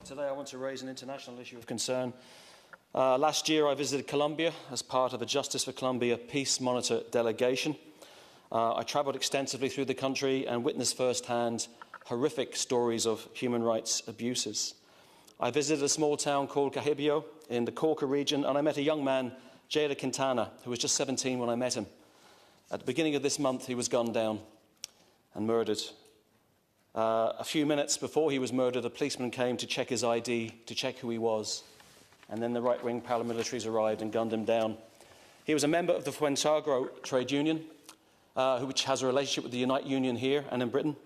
Today I want to raise an international issue of concern. Last year I visited Colombia as part of a Justice for Colombia Peace Monitor delegation. I travelled extensively through the country and witnessed firsthand horrific stories of human rights abuses. I visited a small town called Carrillo in the Cauca region, and I met a young man, Jada Quintana, who was just 17 when I met him. At the beginning of this month, he was gunned down and murdered. A few minutes before he was murdered, a policeman came to check his ID, to check who he was, and then the right-wing paramilitaries arrived and gunned him down. He was a member of the Fuenteagro trade union, which has a relationship with the Unite Union here and in Britain.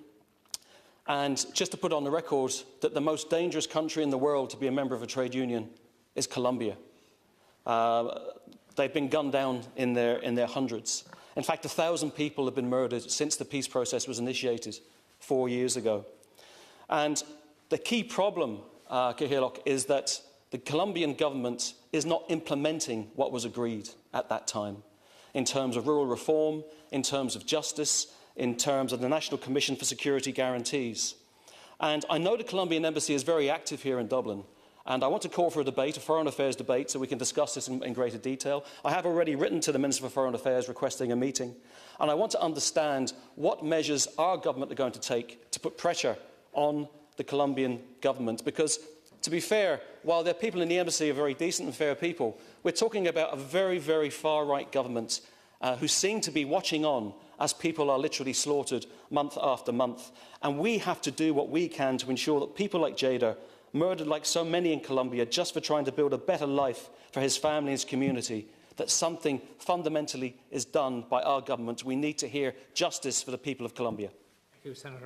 And just to put on the record that the most dangerous country in the world to be a member of a trade union is Colombia. They've been gunned down in their hundreds. In fact, 1,000 people have been murdered since the peace process was initiated 4 years ago. And the key problem, Carrillo, is that the Colombian government is not implementing what was agreed at that time in terms of rural reform, in terms of justice, in terms of the National Commission for Security Guarantees. And I know the Colombian embassy is very active here in Dublin, and I want to call for a debate, a foreign affairs debate, so we can discuss this in greater detail. I have already written to the Minister for Foreign Affairs requesting a meeting, and I want to understand what measures our government are going to take to put pressure on the Colombian government, because, to be fair, while their people in the embassy are very decent and fair people, we're talking about a very, very far-right government who seem to be watching on as people are literally slaughtered month after month. And we have to do what we can to ensure that people like Jada, murdered like so many in Colombia just for trying to build a better life for his family and his community, that something fundamentally is done by our government. We need to hear justice for the people of Colombia. Thank you, Senator.